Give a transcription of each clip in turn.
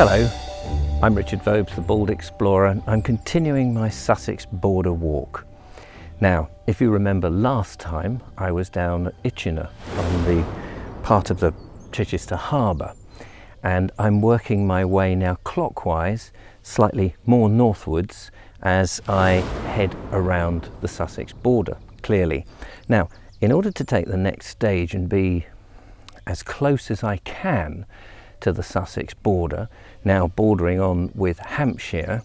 Hello, I'm Richard Vobes, the Bald Explorer. I'm continuing my Sussex Border Walk. Now, if you remember last time, I was down at Chitim on the part of the Chichester harbour, and I'm working my way now clockwise, slightly more northwards, as I head around the Sussex border, clearly. Now, in order to take the next stage and be as close as I can to the Sussex border, now bordering on with Hampshire,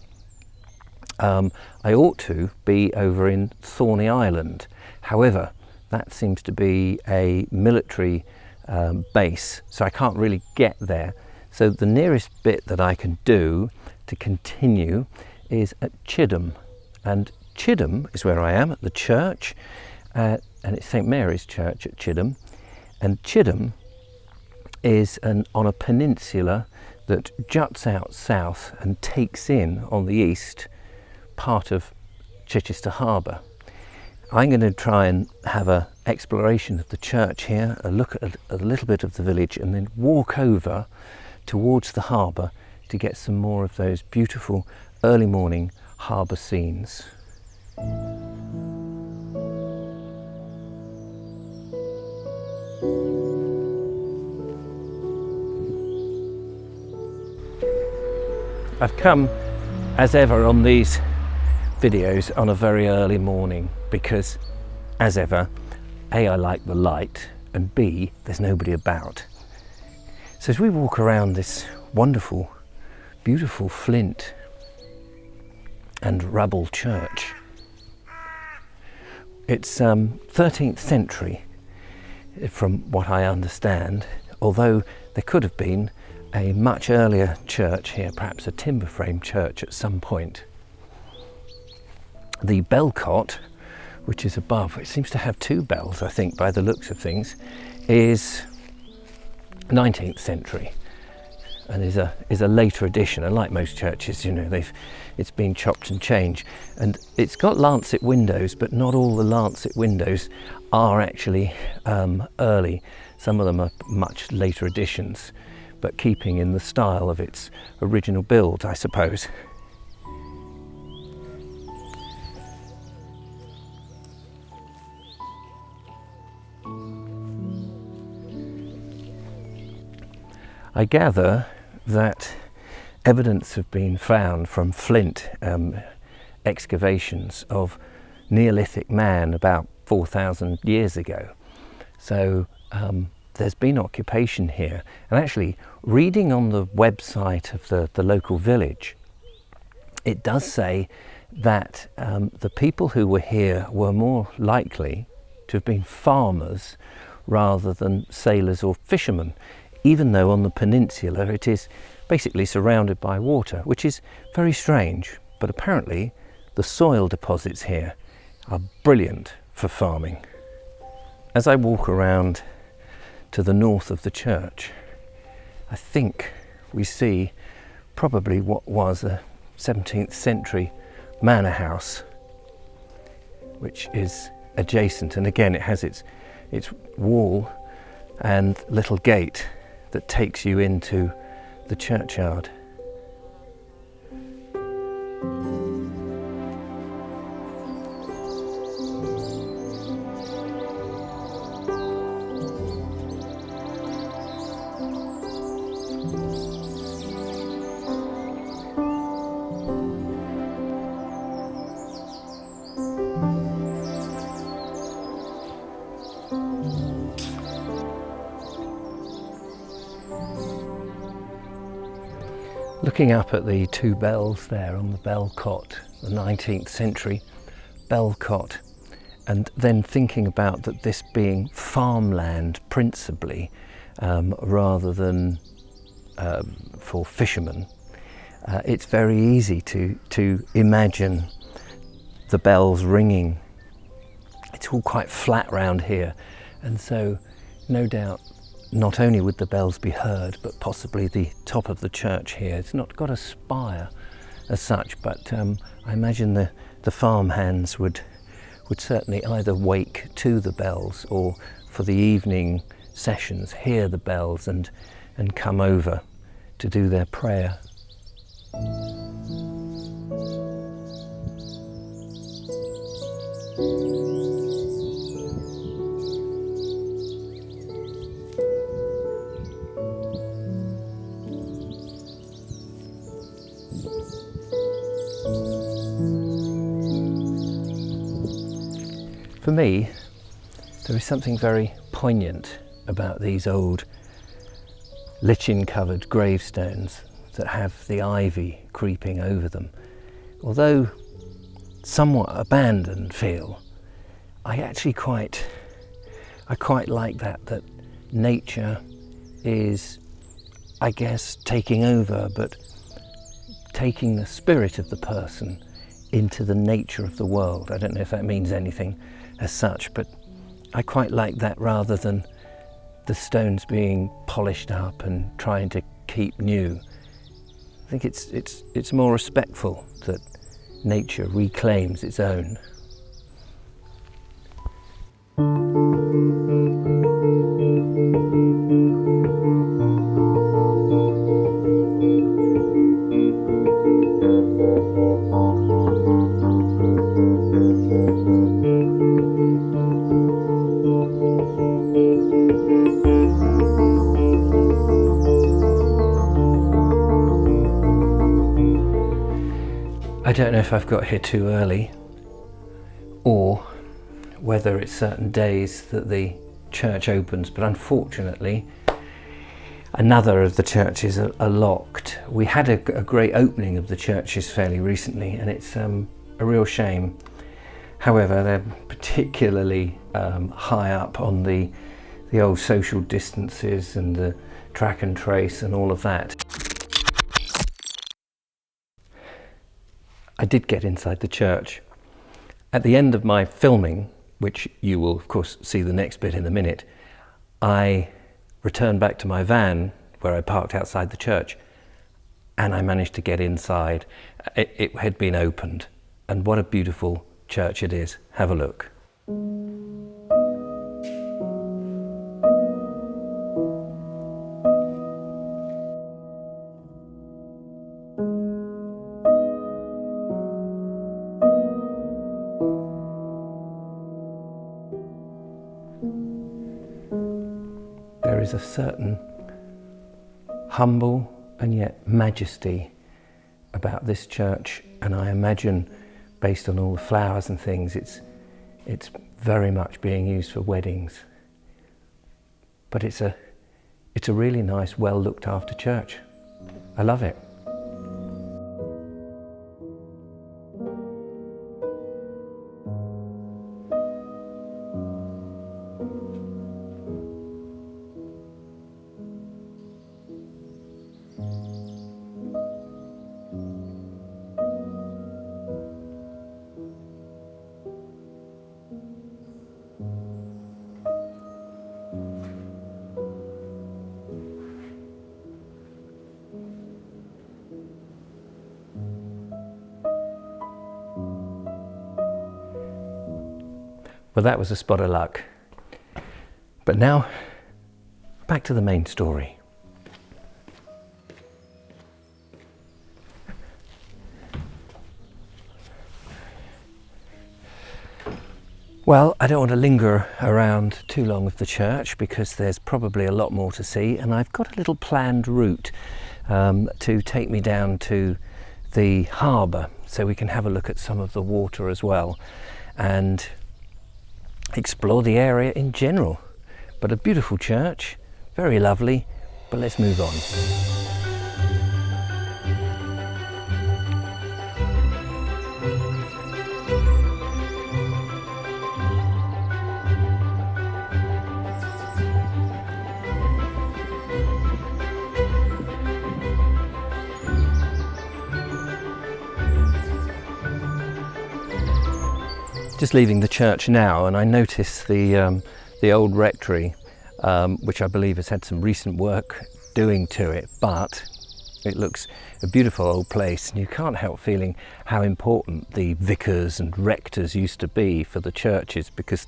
I ought to be over in Thorney Island. However, that seems to be a military base, so I can't really get there. So the nearest bit that I can do to continue is at Chidham, and Chitim is where I am at the church, and it's St Mary's Church at Chidham, and Chidham is on a peninsula that juts out south and takes in on the east part of Chichester harbour. I'm going to try and have an exploration of the church here, a look at a little bit of the village, and then walk over towards the harbour to get some more of those beautiful early morning harbour scenes. I've come, as ever on these videos, on a very early morning because, as ever, A, I like the light, and B, there's nobody about. So as we walk around this wonderful, beautiful flint and rubble church, it's 13th century from what I understand, although there could have been a much earlier church here, perhaps a timber frame church at some point. The bell cot, which is above, it seems to have two bells, I think, by the looks of things, is 19th century and is a later addition. And like most churches, you know, it's been chopped and changed, and it's got lancet windows, but not all the lancet windows are actually early. Some of them are much later additions, but keeping in the style of its original build, I suppose. I gather that evidence have been found from flint excavations of Neolithic man about 4,000 years ago. So there's been occupation here, and actually reading on the website of the local village, it does say that the people who were here were more likely to have been farmers rather than sailors or fishermen, even though on the peninsula it is basically surrounded by water, which is very strange. But apparently the soil deposits here are brilliant for farming. As I walk around to the north of the church, I think we see probably what was a 17th century manor house, which is adjacent, and again it has its wall and little gate that takes you into the churchyard. Looking up at the two bells there on the bell cot, the 19th century bell cot, and then thinking about that this being farmland principally, rather than for fishermen, it's very easy to imagine the bells ringing. It's all quite flat round here, and so no doubt not only would the bells be heard, but possibly the top of the church here. It's not got a spire as such, but I imagine the farm hands would certainly either wake to the bells or for the evening sessions hear the bells and come over to do their prayer. For me, there is something very poignant about these old lichen-covered gravestones that have the ivy creeping over them. Although somewhat abandoned feel, I quite like that nature is, I guess, taking over, but taking the spirit of the person into the nature of the world. I don't know if that means anything as such, but I quite like that rather than the stones being polished up and trying to keep new. I think it's more respectful that nature reclaims its own. I don't know if I've got here too early or whether it's certain days that the church opens, but unfortunately another of the churches are locked. We had a great opening of the churches fairly recently, and it's a real shame. However, they're particularly high up on the old social distances and the track and trace and all of that. I did get inside the church. At the end of my filming, which you will of course see the next bit in a minute, I returned back to my van where I parked outside the church, and I managed to get inside. It had been opened, and what a beautiful church it is. Have a look. There is a certain humble and yet majesty about this church, and I imagine, based on all the flowers and things, it's very much being used for weddings. But it's a really nice, well looked after church. I love it. Well, that was a spot of luck. But now, back to the main story. Well, I don't want to linger around too long with the church because there's probably a lot more to see, and I've got a little planned route to take me down to the harbour so we can have a look at some of the water as well and explore the area in general. But a beautiful church, very lovely, but let's move on. Just leaving the church now, and I notice the old rectory, which I believe has had some recent work doing to it, but it looks a beautiful old place, and you can't help feeling how important the vicars and rectors used to be for the churches, because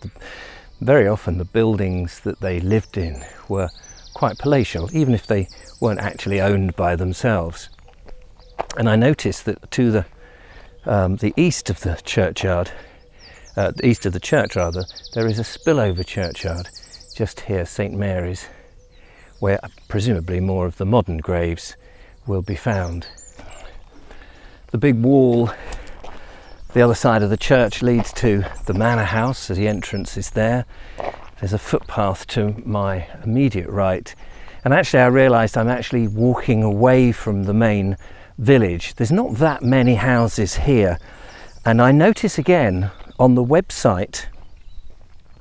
very often the buildings that they lived in were quite palatial, even if they weren't actually owned by themselves. And I noticed that to the east of the churchyard, east of the church rather, there is a spillover churchyard just here, St Mary's, where presumably more of the modern graves will be found. The big wall the other side of the church leads to the Manor House, so the entrance is there. There's a footpath to my immediate right, and actually I realised I'm actually walking away from the main village. There's not that many houses here, and I notice again on the website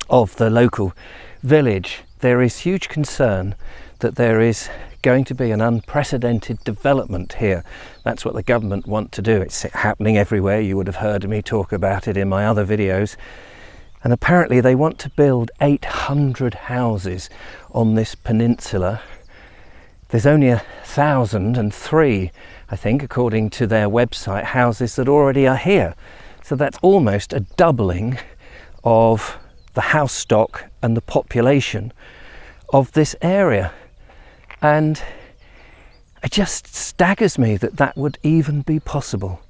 of the local village there is huge concern that there is going to be an unprecedented development here. That's what the government want to do. It's happening everywhere. You would have heard me talk about it in my other videos. And apparently they want to build 800 houses on this peninsula. There's only 1,003, I think, according to their website, houses that already are here. So that's almost a doubling of the house stock and the population of this area. And it just staggers me that that would even be possible.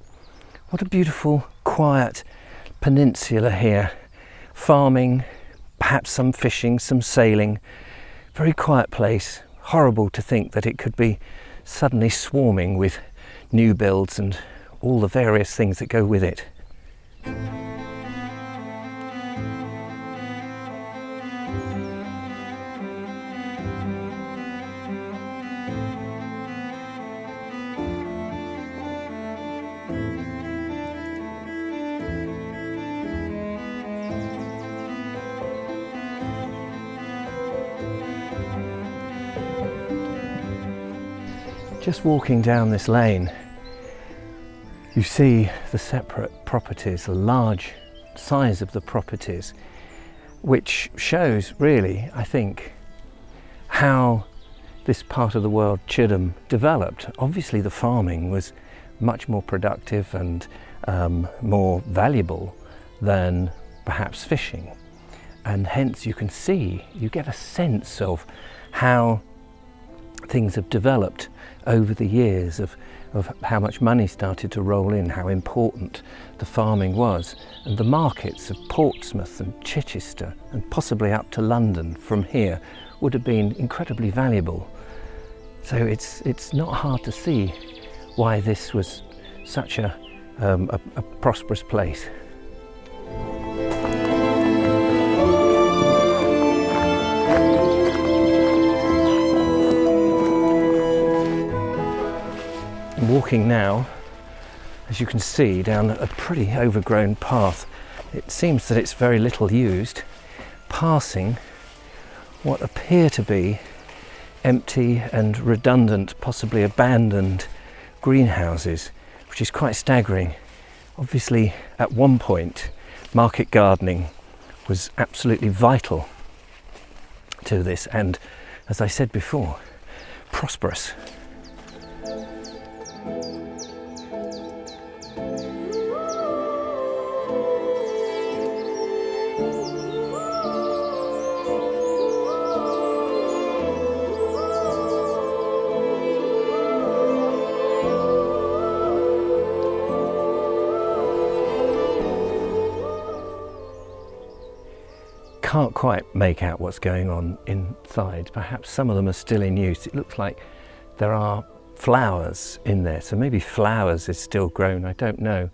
What a beautiful, quiet peninsula here. Farming, perhaps some fishing, some sailing. Very quiet place. Horrible to think that it could be suddenly swarming with new builds and all the various things that go with it. Just walking down this lane, you see the separate properties, the large size of the properties, which shows really, I think, how this part of the world, Chidham, developed. Obviously the farming was much more productive and more valuable than perhaps fishing, and hence you can see, you get a sense of how things have developed over the years, of how much money started to roll in, how important the farming was, and the markets of Portsmouth and Chichester and possibly up to London from here would have been incredibly valuable. So it's not hard to see why this was such a prosperous place. I'm walking now, as you can see, down a pretty overgrown path. It seems that it's very little used, passing what appear to be empty and redundant, possibly abandoned greenhouses, which is quite staggering. Obviously, at one point, market gardening was absolutely vital to this, and as I said before, prosperous. Can't quite make out what's going on inside. Perhaps some of them are still in use. It looks like there are flowers in there, so maybe flowers is still grown, I don't know.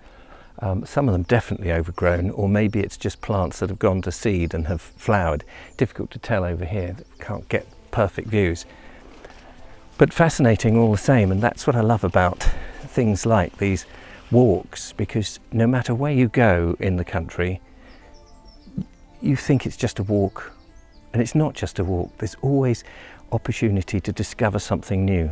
Some of them definitely overgrown, or maybe it's just plants that have gone to seed and have flowered. Difficult to tell over here, can't get perfect views. But fascinating all the same, and that's what I love about things like these walks, because no matter where you go in the country, you think it's just a walk, and it's not just a walk. There's always opportunity to discover something new.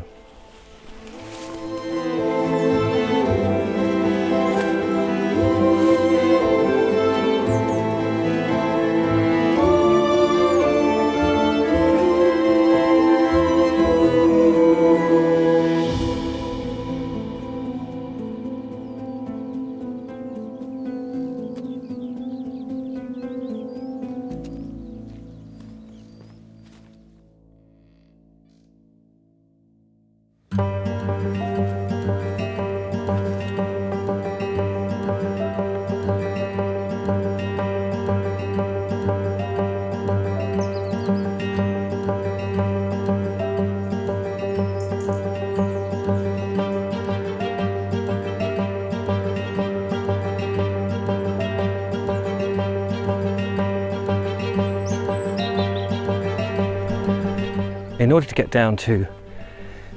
in order to get down to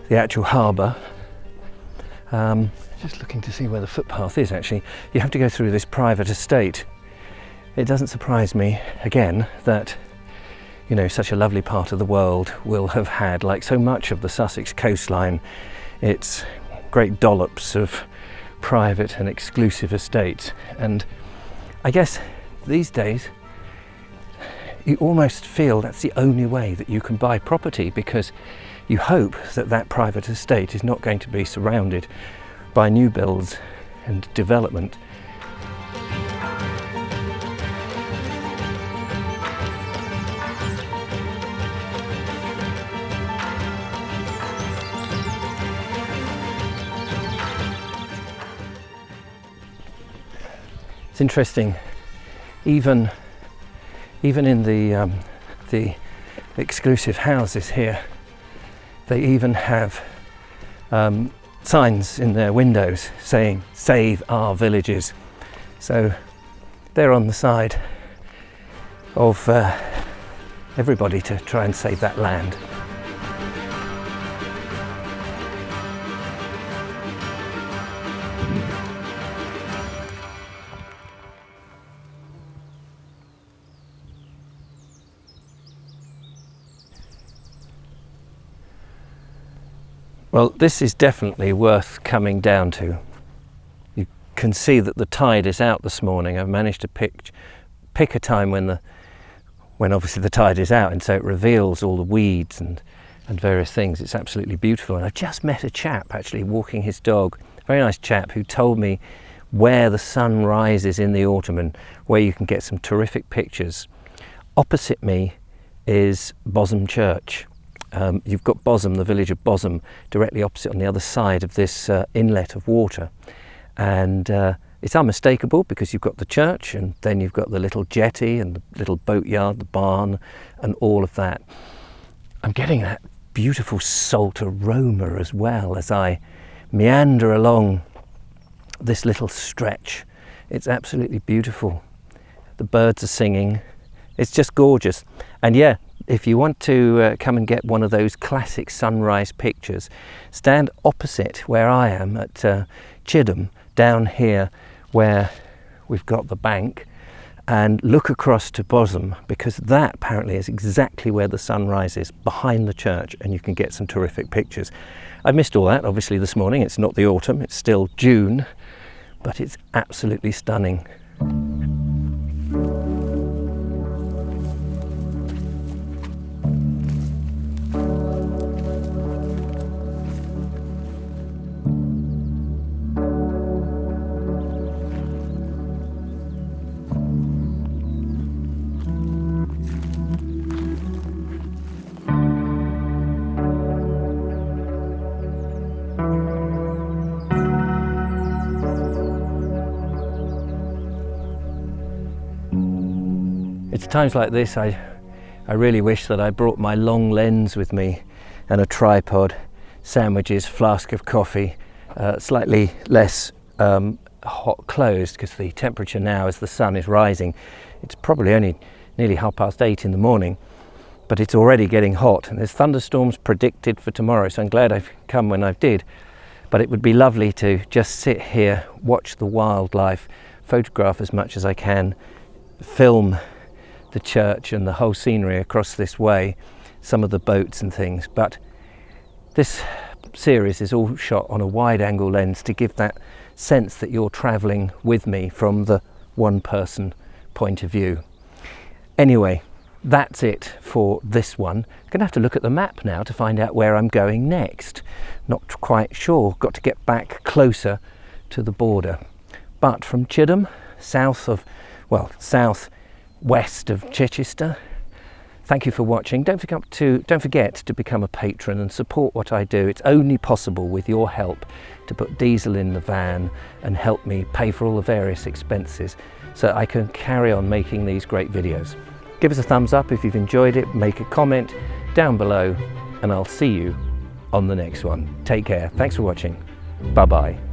the actual harbour, just looking to see where the footpath is actually, you have to go through this private estate. It doesn't surprise me, again, that such a lovely part of the world will have had, like so much of the Sussex coastline, its great dollops of private and exclusive estates. And I guess these days you almost feel that's the only way that you can buy property, because you hope that that private estate is not going to be surrounded by new builds and development. It's interesting, even in the exclusive houses here, they even have signs in their windows saying "Save our villages." So they're on the side of everybody to try and save that land. Well, this is definitely worth coming down to. You can see that the tide is out this morning. I've managed to pick a time when obviously the tide is out, and so it reveals all the weeds and various things. It's absolutely beautiful. And I've just met a chap actually walking his dog, a very nice chap, who told me where the sun rises in the autumn and where you can get some terrific pictures. Opposite me is Bosom Church. You've got Bosom, the village of Bosom, directly opposite on the other side of this inlet of water. And it's unmistakable because you've got the church, and then you've got the little jetty and the little boatyard, the barn, and all of that. I'm getting that beautiful salt aroma as well as I meander along this little stretch. It's absolutely beautiful. The birds are singing. It's just gorgeous. And yeah, if you want to come and get one of those classic sunrise pictures, stand opposite where I am at Chidham, down here where we've got the bank, and look across to Bosom, because that apparently is exactly where the sun rises, behind the church, and you can get some terrific pictures. I missed all that obviously this morning. It's not the autumn, it's still June, but it's absolutely stunning. It's times like this I really wish that I brought my long lens with me and a tripod, sandwiches, flask of coffee, slightly less hot clothes, because the temperature now as the sun is rising, it's probably only nearly 8:30 in the morning, but it's already getting hot, and there's thunderstorms predicted for tomorrow, so I'm glad I've come when I did. But it would be lovely to just sit here, watch the wildlife, photograph as much as I can, film the church and the whole scenery across this way, some of the boats and things. But this series is all shot on a wide angle lens to give that sense that you're travelling with me from the one person point of view. Anyway, that's it for this one. I'm going to have to look at the map now to find out where I'm going next. Not quite sure, got to get back closer to the border. But from Chitim, south west of Chichester. Thank you for watching. Don't forget to become a patron and support what I do. It's only possible with your help to put diesel in the van and help me pay for all the various expenses so I can carry on making these great videos. Give us a thumbs up if you've enjoyed it, make a comment down below, and I'll see you on the next one. Take care. Thanks for watching. Bye bye.